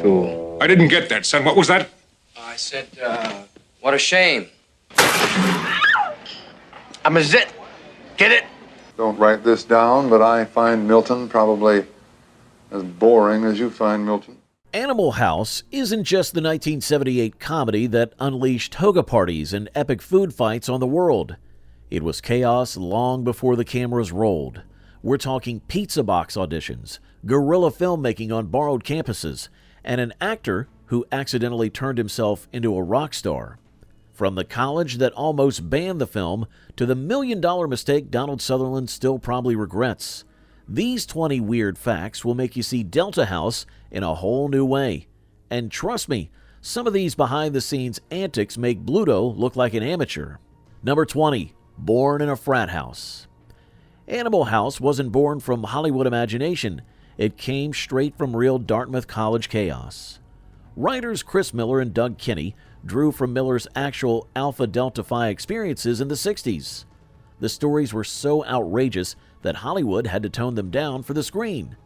tool. I didn't get that, son. What was that? I said, what a shame. I'm a zit. Get it? Don't write this down, but I find Milton probably as boring as you find Milton. Animal House isn't just the 1978 comedy that unleashed toga parties and epic food fights on the world. It was chaos long before the cameras rolled. We're talking pizza box auditions, guerrilla filmmaking on borrowed campuses, and an actor who accidentally turned himself into a rock star. From the college that almost banned the film to the million-dollar mistake Donald Sutherland still probably regrets. These 20 weird facts will make you see Delta House in a whole new way. And trust me, some of these behind-the-scenes antics make Bluto look like an amateur. Number 20. Born in a frat house. Animal House wasn't born from Hollywood imagination. It came straight from real Dartmouth College chaos. Writers Chris Miller and Doug Kinney drew from Miller's actual Alpha Delta Phi experiences in the 60s. The stories were so outrageous that Hollywood had to tone them down for the screen.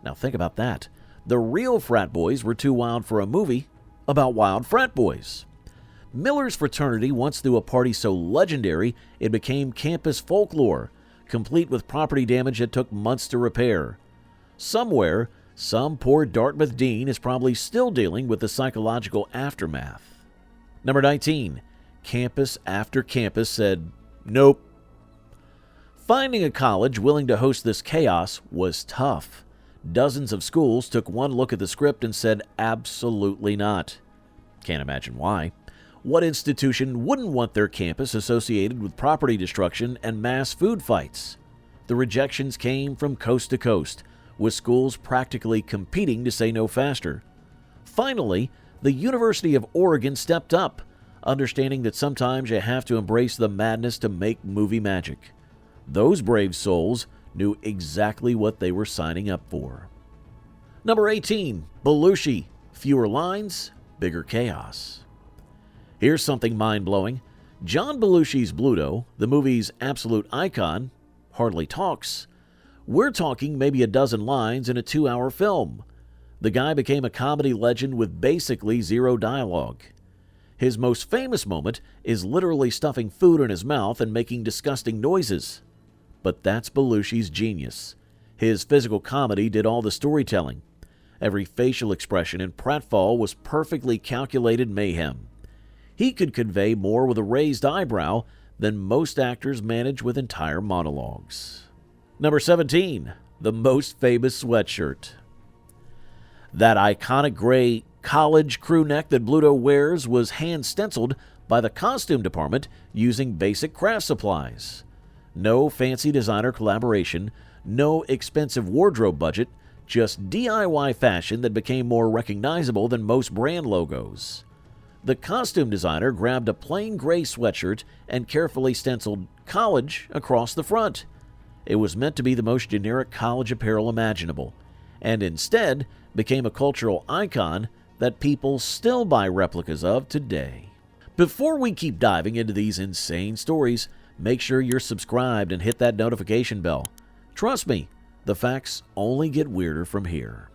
Now think about that. The real frat boys were too wild for a movie about wild frat boys. Miller's fraternity once threw a party so legendary it became campus folklore, complete with property damage that took months to repair. Somewhere, some poor Dartmouth dean is probably still dealing with the psychological aftermath. Number 19. Campus after campus said, nope. Finding a college willing to host this chaos was tough. Dozens of schools took one look at the script and said absolutely not. Can't imagine why. What institution wouldn't want their campus associated with property destruction and mass food fights? The rejections came from coast to coast, with schools practically competing to say no faster. Finally, the University of Oregon stepped up, understanding that sometimes you have to embrace the madness to make movie magic. Those brave souls knew exactly what they were signing up for. Number 18. Belushi. Fewer lines, bigger chaos. Here's something mind-blowing. John Belushi's Bluto, the movie's absolute icon, hardly talks. We're talking maybe a dozen lines in a 2-hour film. The guy became a comedy legend with basically zero dialogue. His most famous moment is literally stuffing food in his mouth and making disgusting noises. But that's Belushi's genius. His physical comedy did all the storytelling. Every facial expression in pratfall was perfectly calculated mayhem. He could convey more with a raised eyebrow than most actors manage with entire monologues. Number 17. The most famous sweatshirt. That iconic gray college crew neck that Bluto wears was hand-stenciled by the costume department using basic craft supplies. No fancy designer collaboration, no expensive wardrobe budget, just DIY fashion that became more recognizable than most brand logos. The costume designer grabbed a plain gray sweatshirt and carefully stenciled college across the front. It was meant to be the most generic college apparel imaginable, and instead became a cultural icon that people still buy replicas of today. Before we keep diving into these insane stories, make sure you're subscribed and hit that notification bell. Trust me, the facts only get weirder from here.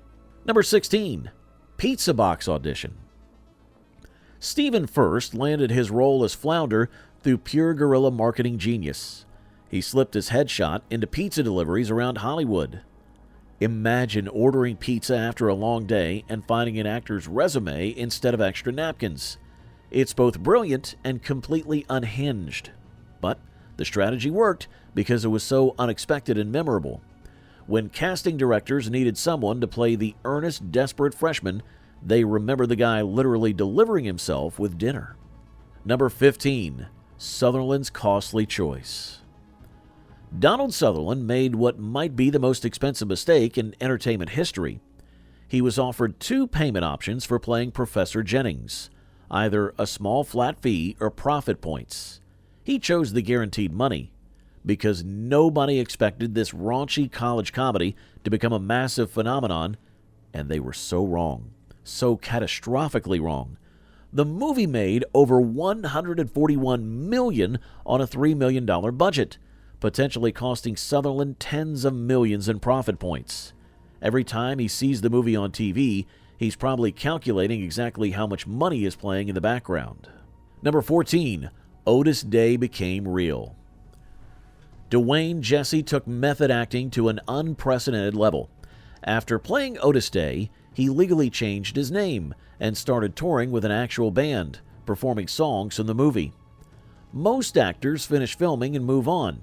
Number 16. Pizza box audition. Stephen First landed his role as Flounder through pure guerrilla marketing genius. He slipped his headshot into pizza deliveries around Hollywood. Imagine ordering pizza after a long day and finding an actor's resume instead of extra napkins. It's both brilliant and completely unhinged. But the strategy worked because it was so unexpected and memorable. When casting directors needed someone to play the earnest, desperate freshman, they remember the guy literally delivering himself with dinner. Number 15. Sutherland's costly choice. Donald Sutherland made what might be the most expensive mistake in entertainment history. He was offered 2 payment options for playing Professor Jennings, either a small flat fee or profit points. He chose the guaranteed money because nobody expected this raunchy college comedy to become a massive phenomenon, and they were so wrong. So catastrophically wrong. The movie made over $141 million on a $3 million budget, potentially costing Sutherland tens of millions in profit points. Every time he sees the movie on TV, He's probably calculating exactly how much money is playing in the background. Number 14. Otis Day became real. Dwayne Jesse took method acting to an unprecedented level. After playing Otis Day, he legally changed his name and started touring with an actual band, performing songs from the movie. Most actors finish filming and move on,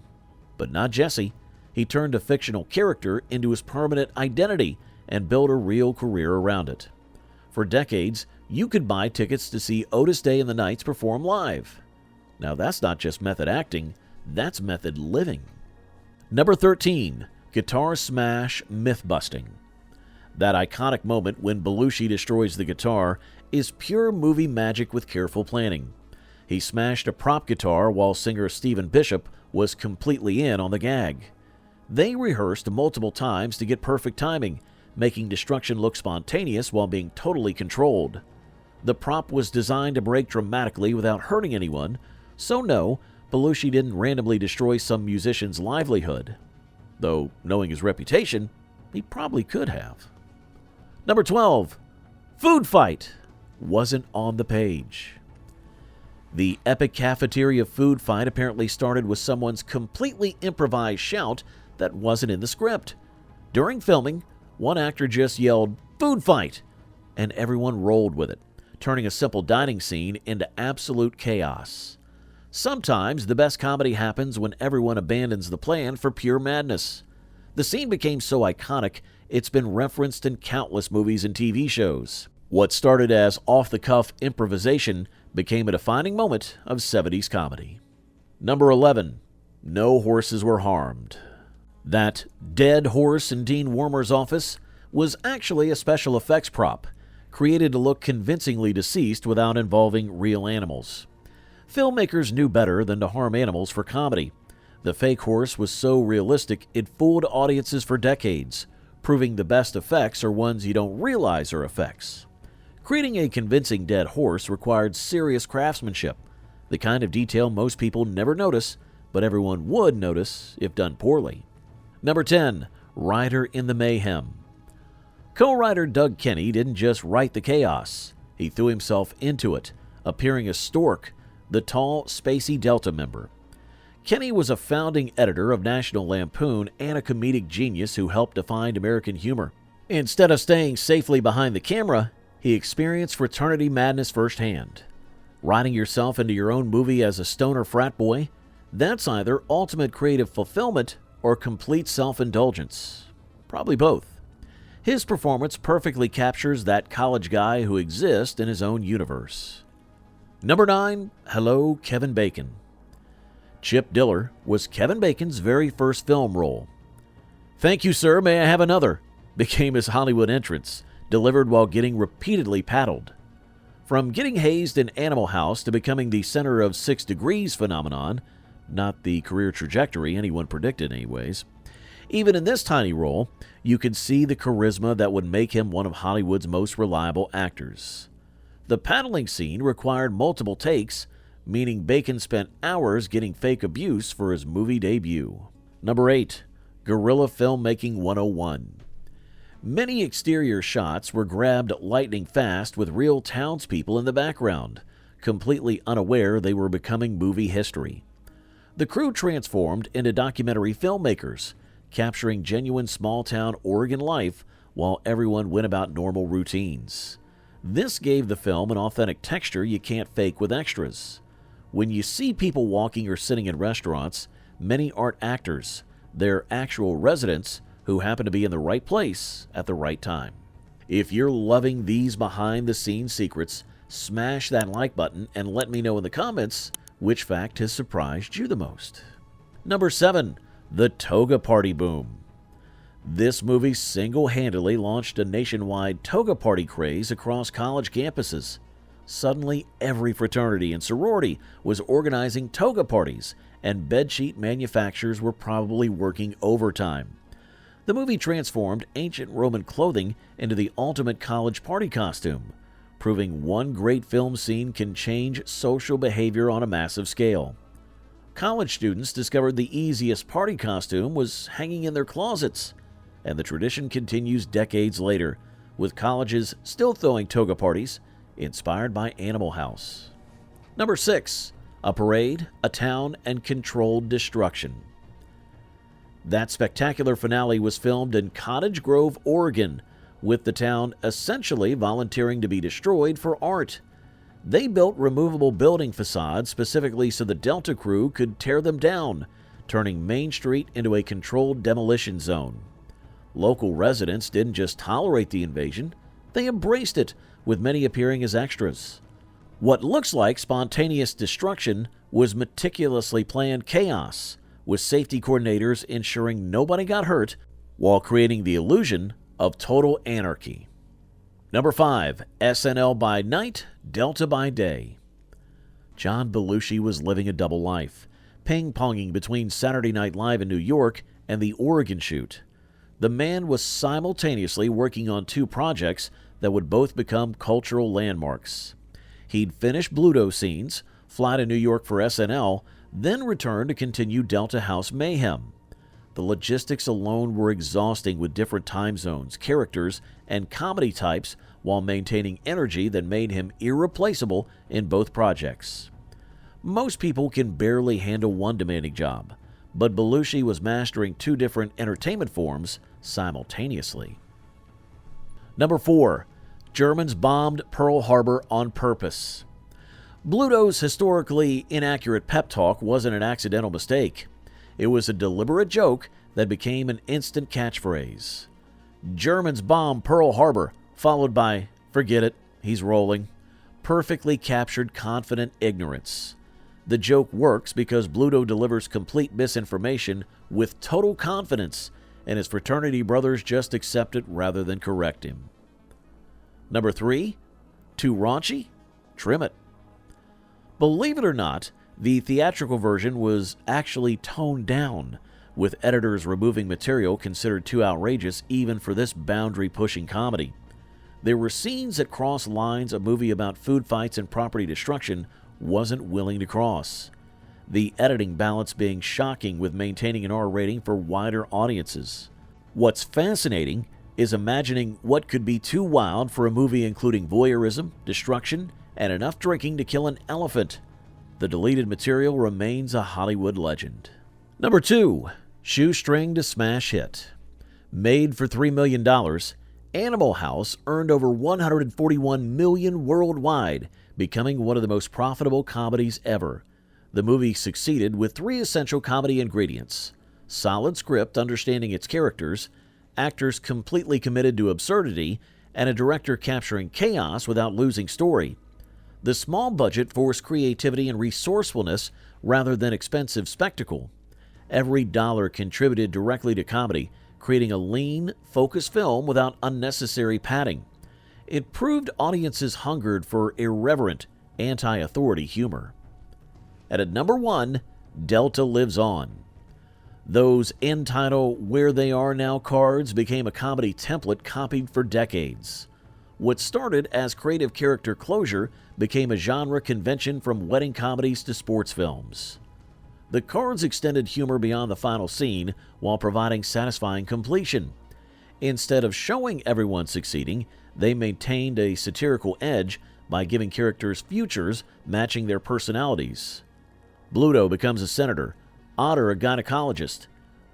but not Jesse. He turned a fictional character into his permanent identity and built a real career around it. For decades, you could buy tickets to see Otis Day and the Knights perform live. Now that's not just method acting, that's method living. Number 13. Guitar smash myth-busting. That iconic moment when Belushi destroys the guitar is pure movie magic with careful planning. He smashed a prop guitar while singer Stephen Bishop was completely in on the gag. They rehearsed multiple times to get perfect timing, making destruction look spontaneous while being totally controlled. The prop was designed to break dramatically without hurting anyone, so no, Belushi didn't randomly destroy some musician's livelihood. Though, knowing his reputation, he probably could have. Number 12. Food fight wasn't on the page. The epic cafeteria food fight apparently started with someone's completely improvised shout that wasn't in the script. During filming, one actor just yelled, "Food fight!" and everyone rolled with it, turning a simple dining scene into absolute chaos. Sometimes the best comedy happens when everyone abandons the plan for pure madness. The scene became so iconic, it's been referenced in countless movies and TV shows. What started as off-the-cuff improvisation became a defining moment of 70s comedy. Number 11. No horses were harmed. That dead horse in Dean Wormer's office was actually a special effects prop, created to look convincingly deceased without involving real animals. Filmmakers knew better than to harm animals for comedy. The fake horse was so realistic it fooled audiences for decades, proving the best effects are ones you don't realize are effects. Creating a convincing dead horse required serious craftsmanship, the kind of detail most people never notice, but everyone would notice if done poorly. Number 10. Rider in the mayhem. Co-writer Doug Kenney didn't just write the chaos. He threw himself into it, appearing as Stork, the tall, spacey Delta member. Kenney was a founding editor of National Lampoon and a comedic genius who helped define American humor. Instead of staying safely behind the camera, he experienced fraternity madness firsthand. Writing yourself into your own movie as a stoner frat boy, that's either ultimate creative fulfillment or complete self-indulgence. Probably both. His performance perfectly captures that college guy who exists in his own universe. Number 9. Hello, Kevin Bacon. Chip Diller was Kevin Bacon's very first film role. "Thank you, sir, may I have another?" became his Hollywood entrance, delivered while getting repeatedly paddled. From getting hazed in Animal House to becoming the center of 6 Degrees phenomenon, not the career trajectory anyone predicted anyways, even in this tiny role, you could see the charisma that would make him one of Hollywood's most reliable actors. The paddling scene required multiple takes, meaning Bacon spent hours getting fake abuse for his movie debut. Number 8. Guerrilla Filmmaking 101. Many exterior shots were grabbed lightning fast with real townspeople in the background, completely unaware they were becoming movie history. The crew transformed into documentary filmmakers, capturing genuine small-town Oregon life while everyone went about normal routines. This gave the film an authentic texture you can't fake with extras. When you see people walking or sitting in restaurants, many aren't actors. They're actual residents who happen to be in the right place at the right time. If you're loving these behind-the-scenes secrets, smash that like button and let me know in the comments which fact has surprised you the most. Number 7. The toga party boom. This movie single-handedly launched a nationwide toga party craze across college campuses. Suddenly, every fraternity and sorority was organizing toga parties, and bedsheet manufacturers were probably working overtime. The movie transformed ancient Roman clothing into the ultimate college party costume, proving one great film scene can change social behavior on a massive scale. College students discovered the easiest party costume was hanging in their closets, and the tradition continues decades later, with colleges still throwing toga parties inspired by Animal House. Number 6. A parade, a town, and controlled destruction. That spectacular finale was filmed in Cottage Grove, Oregon, with the town essentially volunteering to be destroyed for art. They built removable building facades specifically so the Delta crew could tear them down, turning Main Street into a controlled demolition zone. Local residents didn't just tolerate the invasion, they embraced it, with many appearing as extras. What looks like spontaneous destruction was meticulously planned chaos, with safety coordinators ensuring nobody got hurt while creating the illusion of total anarchy. Number 5. SNL by night, Delta by day. John Belushi was living a double life, ping-ponging between Saturday Night Live in New York and the Oregon shoot. The man was simultaneously working on 2 projects that would both become cultural landmarks. He'd finish Bluto scenes, fly to New York for SNL, then return to continue Delta House mayhem. The logistics alone were exhausting, with different time zones, characters, and comedy types, while maintaining energy that made him irreplaceable in both projects. Most people can barely handle one demanding job, but Belushi was mastering 2 different entertainment forms simultaneously. Number 4. Germans bombed Pearl Harbor on purpose. Bluto's historically inaccurate pep talk wasn't an accidental mistake. It was a deliberate joke that became an instant catchphrase. Germans bomb Pearl Harbor, followed by, forget it, he's rolling. Perfectly captured confident ignorance. The joke works because Bluto delivers complete misinformation with total confidence, and his fraternity brothers just accept it rather than correct him. Number 3. Too raunchy? Trim it. Believe it or not, the theatrical version was actually toned down, with editors removing material considered too outrageous even for this boundary-pushing comedy. There were scenes that crossed lines a movie about food fights and property destruction wasn't willing to cross. The editing balance being shocking, with maintaining an R rating for wider audiences. What's fascinating is imagining what could be too wild for a movie including voyeurism, destruction, and enough drinking to kill an elephant. The deleted material remains a Hollywood legend. Number 2. Shoestring to smash hit. Made for $3 million, Animal House earned over $141 million worldwide, becoming one of the most profitable comedies ever. The movie succeeded with 3 essential comedy ingredients: solid script understanding its characters, actors completely committed to absurdity, and a director capturing chaos without losing story. The small budget forced creativity and resourcefulness rather than expensive spectacle. Every dollar contributed directly to comedy, creating a lean, focused film without unnecessary padding. It proved audiences hungered for irreverent, anti-authority humor. And at number 1, Delta Lives On. Those end title "Where They Are Now" cards became a comedy template copied for decades. What started as creative character closure became a genre convention, from wedding comedies to sports films. The cards extended humor beyond the final scene while providing satisfying completion. Instead of showing everyone succeeding, they maintained a satirical edge by giving characters futures matching their personalities. Bluto becomes a senator, Otter a gynecologist.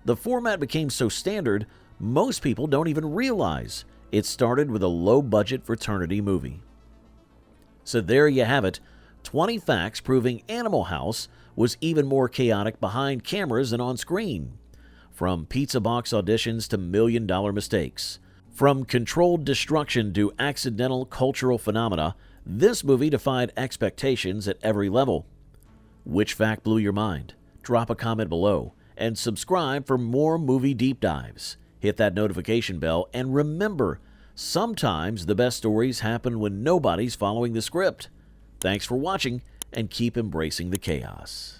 The format became so standard, most people don't even realize it started with a low-budget fraternity movie. So there you have it, 20 facts proving Animal House was even more chaotic behind cameras than on screen. From pizza box auditions to million-dollar mistakes. From controlled destruction to accidental cultural phenomena, this movie defied expectations at every level. Which fact blew your mind? Drop a comment below and subscribe for more movie deep dives. Hit that notification bell, and remember, sometimes the best stories happen when nobody's following the script. Thanks for watching, and keep embracing the chaos.